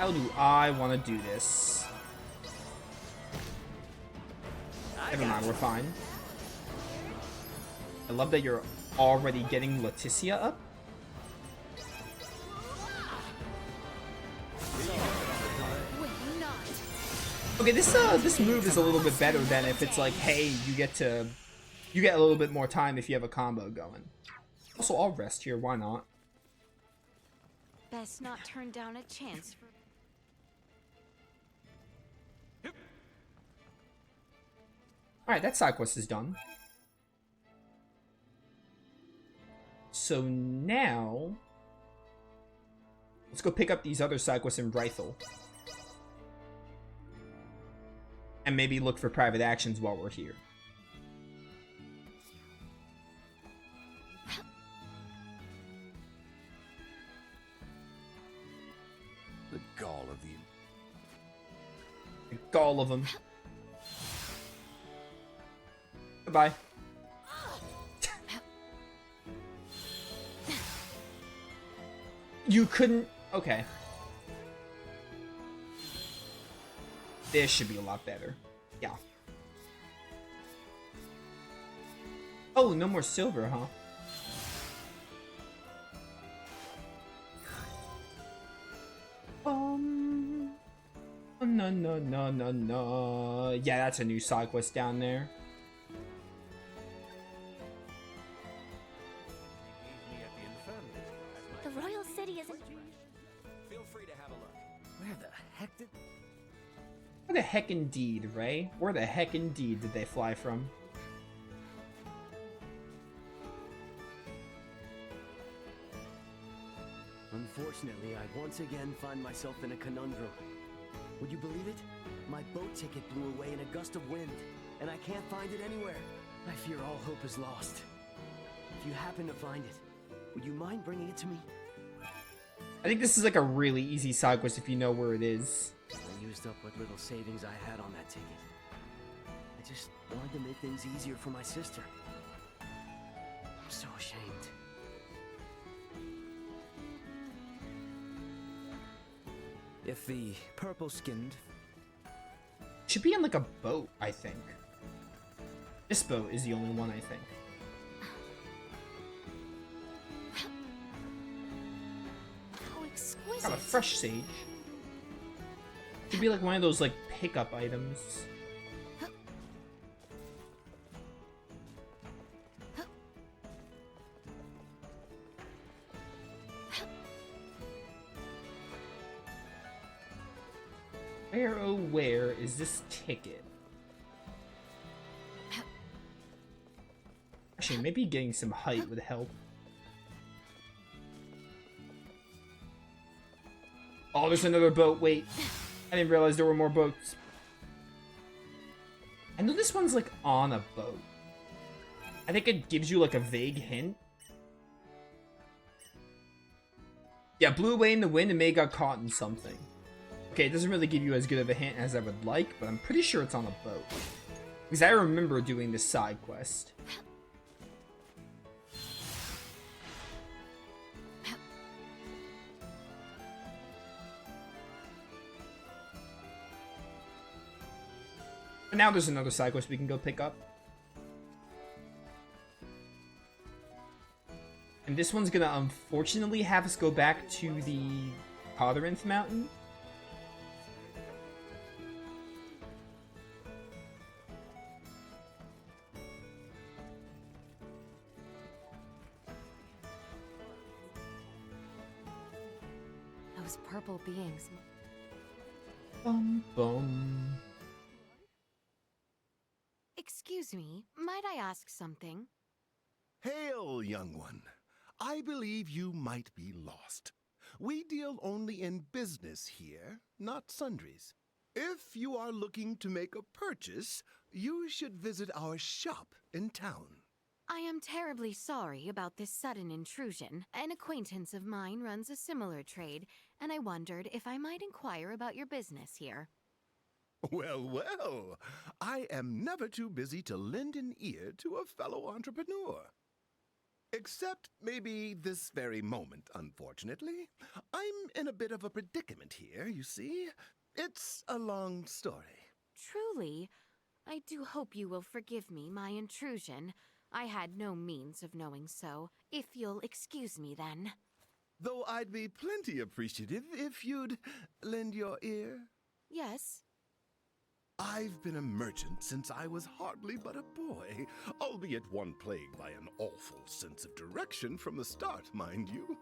How do I want to do this? Never mind, we're fine. I love that you're already getting Laeticia up. Okay, this move is a little bit better than if it's like, hey, you get a little bit more time if you have a combo going. Also, I'll rest here. Why not? Best not turn down a chance for. All right, that side quest is done. So now, let's go pick up these other side quests in Ruddle. And maybe look for private actions while we're here. The gall of you. The gall of them. Goodbye. You couldn't... Okay. This should be a lot better. Yeah. Oh, no more silver, huh? No. Yeah, that's a new side quest down there. The royal city isn't. Feel free to have a look. Where the heck did... Where the heck indeed, Ray? Where the heck indeed did they fly from? Unfortunately, I once again find myself in a conundrum. Would you believe it? My boat ticket blew away in a gust of wind, and I can't find it anywhere. I fear all hope is lost. If you happen to find it, would you mind bringing it to me? I think this is like a really easy side quest if you know where it is. I used up what little savings I had on that ticket. I just wanted to make things easier for my sister. I'm so ashamed. If the purple-skinned... Should be on like a boat, I think. This boat is the only one, I think. How exquisite. Got a fresh sage. Should be like one of those like pickup items. Where, oh where is this ticket? Actually, maybe getting some height would help. Oh, there's another boat. Wait. I didn't realize there were more boats. I know this one's like on a boat. I think it gives you like a vague hint. Yeah, blew away in the wind and may got caught in something. Okay, it doesn't really give you as good of a hint as I would like, but I'm pretty sure it's on a boat. Because I remember doing this side quest. And now there's another side quest we can go pick up. And this one's gonna unfortunately have us go back to the Corinth Mountain. Those purple beings. Bum bum. Excuse me, might I ask something? Hail, young one. I believe you might be lost. We deal only in business here, not sundries. If you are looking to make a purchase, you should visit our shop in town. I am terribly sorry about this sudden intrusion. An acquaintance of mine runs a similar trade, and I wondered if I might inquire about your business here. Well, I am never too busy to lend an ear to a fellow entrepreneur. Except maybe this very moment, unfortunately. I'm in a bit of a predicament here, you see. It's a long story. Truly, I do hope you will forgive me my intrusion. I had no means of knowing so. If you'll excuse me then. Though I'd be plenty appreciative if you'd lend your ear. Yes? I've been a merchant since I was hardly but a boy, albeit one plagued by an awful sense of direction from the start, mind you.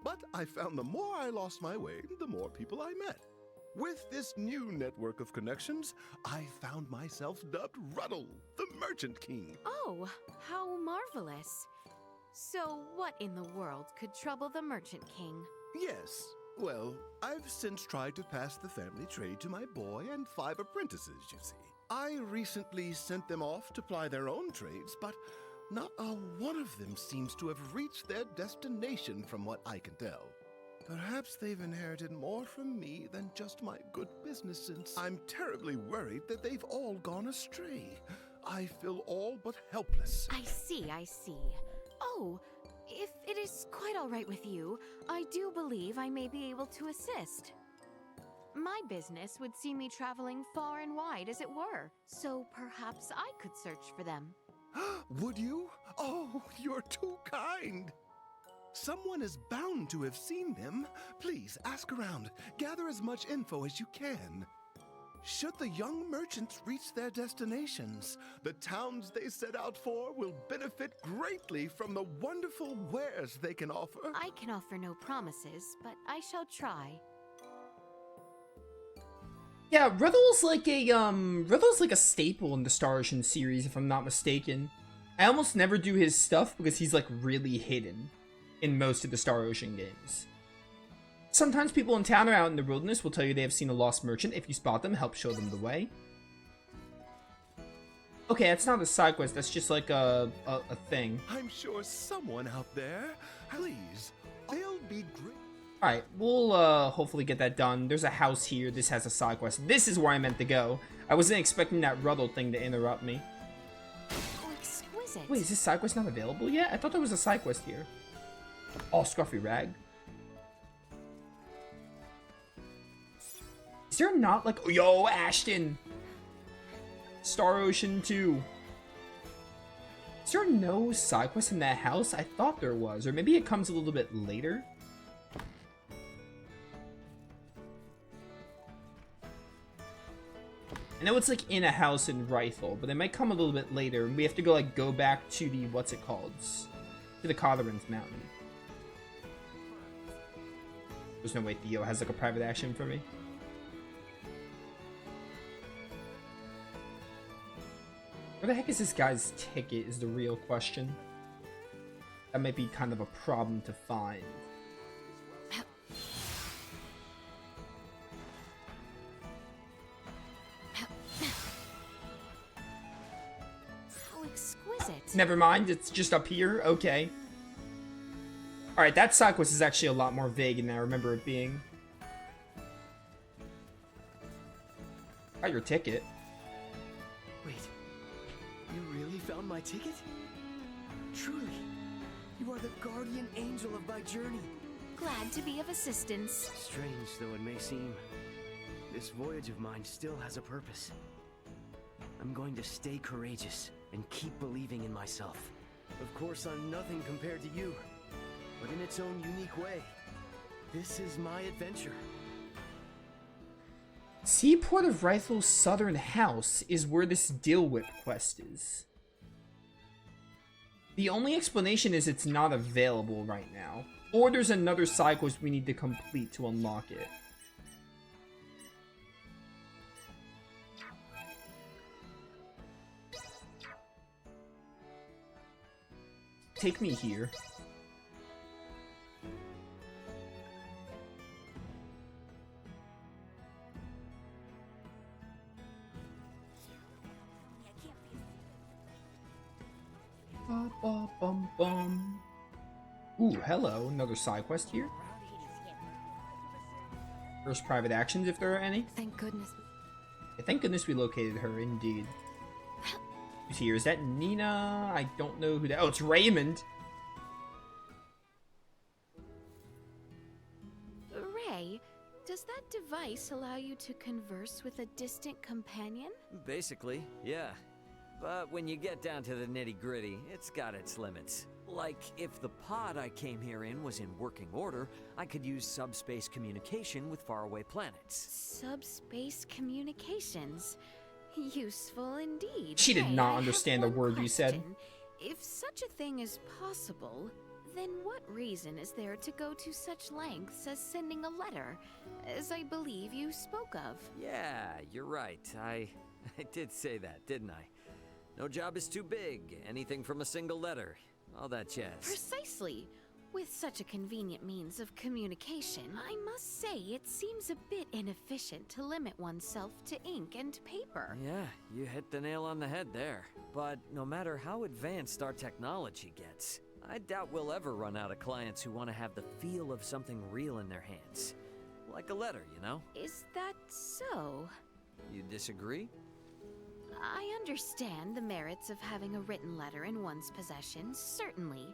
But I found the more I lost my way, the more people I met. With this new network of connections, I found myself dubbed Ruddle, the Merchant King. Oh, how marvelous. So what in the world could trouble the Merchant King? Yes. Well, I've since tried to pass the family trade to my boy and 5 apprentices, you see. I recently sent them off to ply their own trades, but not a one of them seems to have reached their destination from what I can tell. Perhaps they've inherited more from me than just my good business sense. I'm terribly worried that they've all gone astray. I feel all but helpless. I see. Oh, if it is quite all right with you, I do believe I may be able to assist. My business would see me traveling far and wide, as it were, so perhaps I could search for them. Would you? Oh, you're too kind. Someone is bound to have seen them. Please, ask around. Gather as much info as you can. Should the young merchants reach their destinations, the towns they set out for will benefit greatly from the wonderful wares they can offer. I can offer no promises, but I shall try. Yeah, Ruddle's like a staple in the Star Ocean series, if I'm not mistaken. I almost never do his stuff because he's like really hidden in most of the Star Ocean games. Sometimes people in town or out in the wilderness will tell you they have seen a lost merchant. If you spot them, help show them the way. Okay, that's not a side quest, that's just like a thing. I'm sure someone out there, please, they'll be great. Alright, we'll hopefully get that done. There's a house here, this has a side quest. This is where I meant to go. I wasn't expecting that Ruddle thing to interrupt me. Oh, exquisite. Wait, is this side quest not available yet? I thought there was a side quest here. Oh, Scruffy Rag. Is there not like... Yo, Ashton! Star Ocean 2. Is there no side quest in that house? I thought there was. Or maybe it comes a little bit later. I know it's like in a house in Ruddle, but it might come a little bit later. And we have to go back to the... What's it called? To the Cotherins Mountain. There's no way Theo has like a private action for me. Where the heck is this guy's ticket is the real question. That might be kind of a problem to find. How exquisite. Never mind, it's just up here. Okay. Alright, that side quest is actually a lot more vague than I remember it being. Got your ticket. Wait, you really found my ticket? Truly, you are the guardian angel of my journey. Glad to be of assistance. Strange though it may seem, this voyage of mine still has a purpose. I'm going to stay courageous and keep believing in myself. Of course, I'm nothing compared to you, but in its own unique way, this is my adventure. Seaport of Ruddle's Southern House is where this Deal Whip quest is. The only explanation is it's not available right now. Or there's another side quest we need to complete to unlock it. Take me here. Ba, ba, bum, bum. Ooh, hello. Another side quest here. First private actions, if there are any. Thank goodness. Yeah, thank goodness we located her, indeed. Who's here? Is that Nina? I don't know who that... Oh, it's Raymond! Does that device allow you to converse with a distant companion? Basically, yeah. But when you get down to the nitty-gritty, it's got its limits. Like, if the pod I came here in was in working order, I could use subspace communication with faraway planets. Subspace communications. Useful indeed. She did Hey, not I understand have a one word you said. question. If such a thing is possible, then what reason is there to go to such lengths as sending a letter, as I believe you spoke of? Yeah, you're right. I did say that, didn't I? No job is too big. Anything from a single letter. All that jazz. Precisely. With such a convenient means of communication, I must say it seems a bit inefficient to limit oneself to ink and paper. Yeah, you hit the nail on the head there. But no matter how advanced our technology gets, I doubt we'll ever run out of clients who want to have the feel of something real in their hands. Like a letter, you know? Is that so? You disagree? I understand the merits of having a written letter in one's possession, certainly.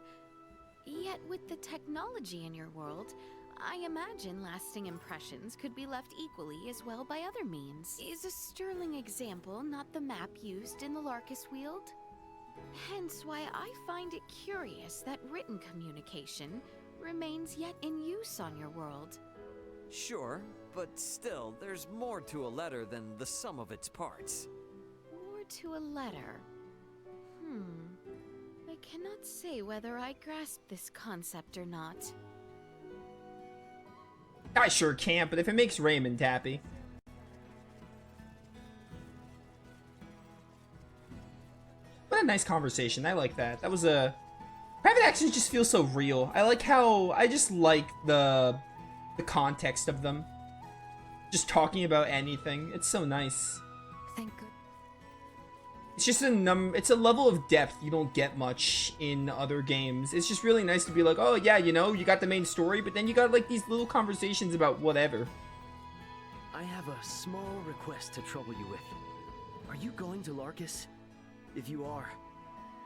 Yet with the technology in your world, I imagine lasting impressions could be left equally as well by other means. Is a sterling example not the map used in the Larkus Weald? Hence why I find it curious that written communication remains yet in use on your world. Sure, but still, there's more to a letter than the sum of its parts. More to a letter. I cannot say whether I grasp this concept or not. I sure can't, but if it makes Raymond happy. What a nice conversation. I like that. That was a... Private actions just feel so real. I like how... I just like the context of them. Just talking about anything. It's so nice. Thank God. It's just it's a level of depth you don't get much in other games. It's just really nice to be like, oh yeah, you know, you got the main story, but then you got like these little conversations about whatever. I have a small request to trouble you with. Are you going to Larkus? If you are,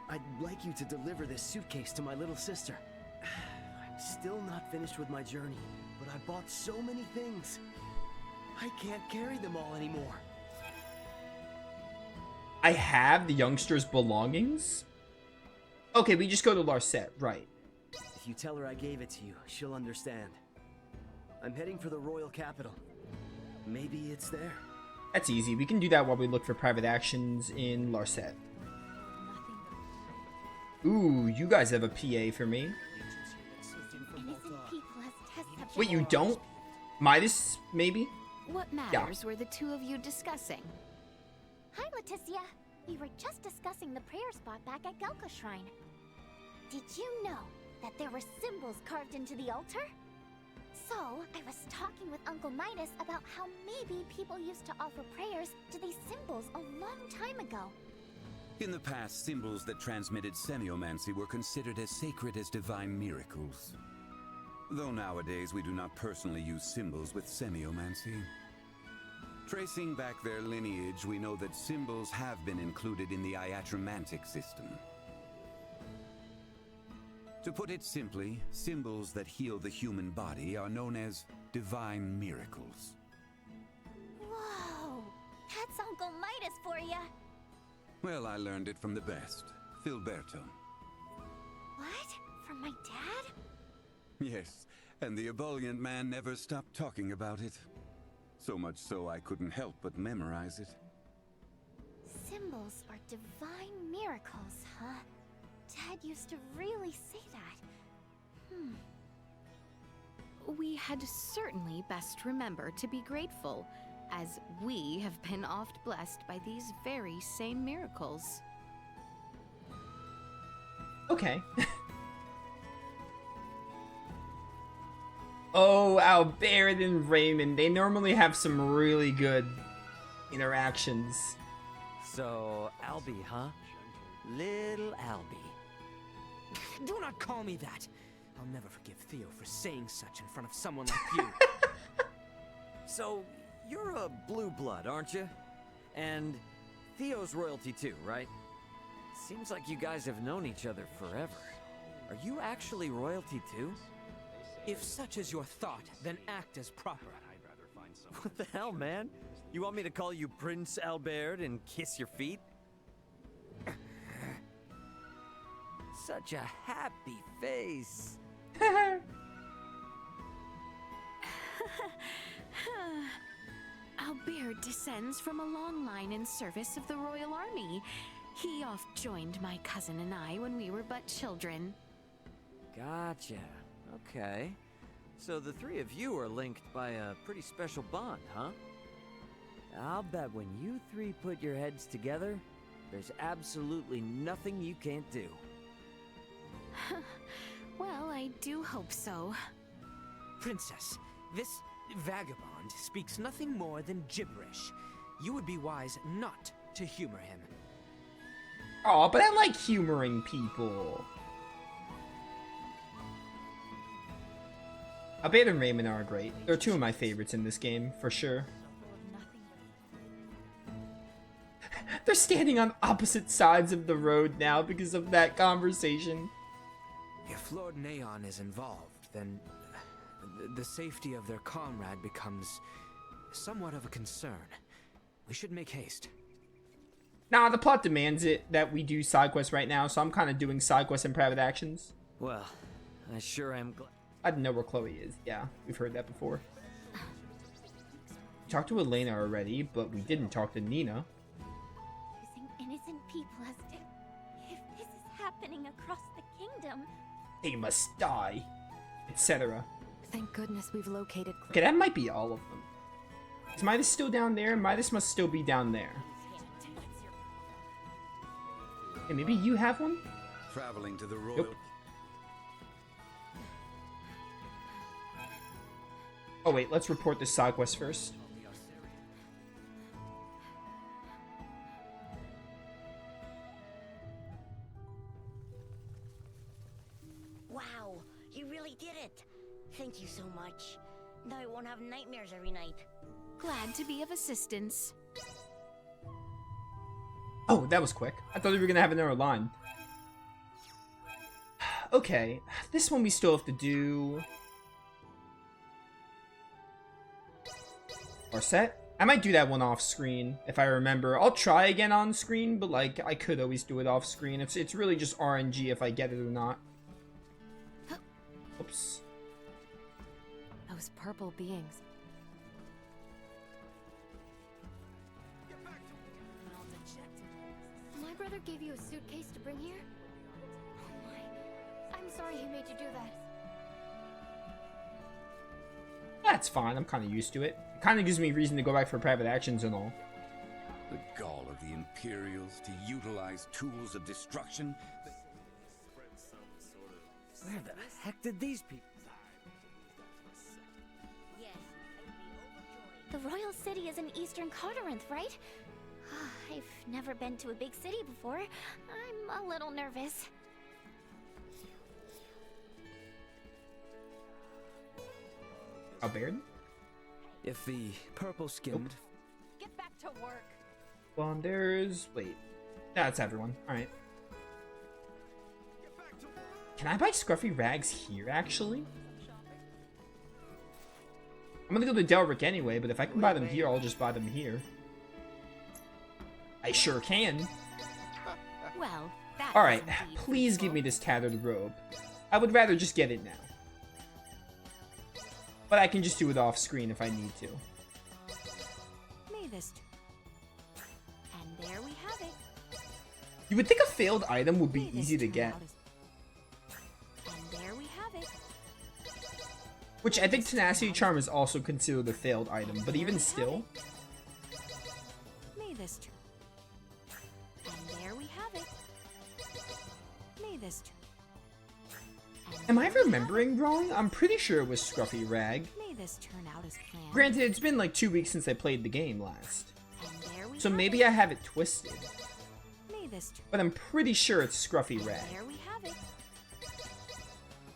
I'd like you to deliver this suitcase to my little sister. I'm still not finished with my journey, but I bought so many things. I can't carry them all anymore. I have the youngster's belongings? Okay, we just go to Larset, right. If you tell her I gave it to you, she'll understand. I'm heading for the royal capital. Maybe it's there. That's easy. We can do that while we look for private actions in Larset. Ooh, you guys have a PA for me. Wait, you don't? Midas, maybe? What matters were the two of you discussing? Hi, Laeticia. We were just discussing the prayer spot back at Galka Shrine. Did you know that there were symbols carved into the altar? So, I was talking with Uncle Midas about how maybe people used to offer prayers to these symbols a long time ago. In the past, symbols that transmitted semiomancy were considered as sacred as divine miracles. Though nowadays we do not personally use symbols with semiomancy. Tracing back their lineage, we know that symbols have been included in the iatromantic system. To put it simply, symbols that heal the human body are known as divine miracles. Whoa! That's Uncle Midas for ya! Well, I learned it from the best, Filberto. What? From my dad? Yes, and the ebullient man never stopped talking about it. So much so I couldn't help but memorize it. Symbols are divine miracles, huh? Dad used to really say that. We had certainly best remember to be grateful, as we have been oft blessed by these very same miracles. Okay. Oh, Albert and Raymond. They normally have some really good interactions. So, Albie, huh? Little Albie. Do not call me that. I'll never forgive Theo for saying such in front of someone like you. So, you're a blue blood, aren't you? And Theo's royalty too, right? Seems like you guys have known each other forever. Are you actually royalty too? If such is your thought, then act as proper. What the hell, man? You want me to call you Prince Albert and kiss your feet? Such a happy face. Albert descends from a long line in service of the Royal Army. He oft joined my cousin and I when we were but children. Gotcha. Okay. So the three of you are linked by a pretty special bond, huh? I'll bet when you three put your heads together, there's absolutely nothing you can't do. Well, I do hope so. Princess, this vagabond speaks nothing more than gibberish. You would be wise not to humor him. Oh, but I like humoring people. Albert and Raymond are great. They're two of my favorites in this game, for sure. They're standing on opposite sides of the road now because of that conversation. If Lord Neon is involved, then the safety of their comrade becomes somewhat of a concern. We should make haste. Nah, the plot demands it that we do side quests right now, so I'm kind of doing side quests and private actions. Well, I sure am glad. I didn't know where Chloe is. Yeah, we've heard that before. We talked to Elena already, but we didn't talk to Nina. Using innocent people as if this is happening across the kingdom. They must die, etc. Thank goodness we've located. Okay, that might be all of them. Is Midas still down there? Midas must still be down there. Hey, maybe you have one? Traveling to the royal... Nope. Oh wait, let's report this side quest first. Wow, you really did it. Thank you so much. Now I won't have nightmares every night. Glad to be of assistance. Oh, that was quick. I thought we were gonna have another line. Okay, this one we still have to do. Or set? I might do that one off screen if I remember. I'll try again on screen, but like I could always do it off screen. It's really just RNG if I get it or not. Oops. Those purple beings. My brother gave you a suitcase to bring here? Oh my. I'm sorry he made you do that. That's fine. I'm kind of used to it. It kind of gives me reason to go back for private actions and all. The gall of the Imperials to utilize tools of destruction. Where the heck did these people... Yes, I would be overjoyed. The royal city is in Eastern Carteranth, right? I've never been to a big city before. I'm a little nervous. Albert? If the purple-skinned... Get back to work. Well, there's... Wait. That's everyone. Alright. Can I buy scruffy rags here, actually? I'm gonna go to Delric anyway, but if I can buy them here, I'll just buy them here. I sure can. Well, that Alright, is indeed please give fruitful. me this tattered robe. I would rather just get it now. But I can just do it off screen if I need to. May this. And there we have it. You would think a failed item would be May this easy to turn get. out as- And there we have it. Which I think Tenacity Charm is also considered a failed item, but even still... May this. And there we have it. May this. Am I remembering wrong? I'm pretty sure it was Scruffy Rag. May this turn out as planned. Granted, it's been like 2 weeks since I played the game last. And there we So have maybe it. I have it twisted. May this. But I'm pretty sure it's Scruffy Rag. There we have it.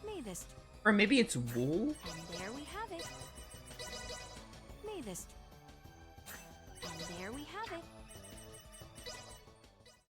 May this. Or maybe it's wool? And there we have it. May this. And there we have it.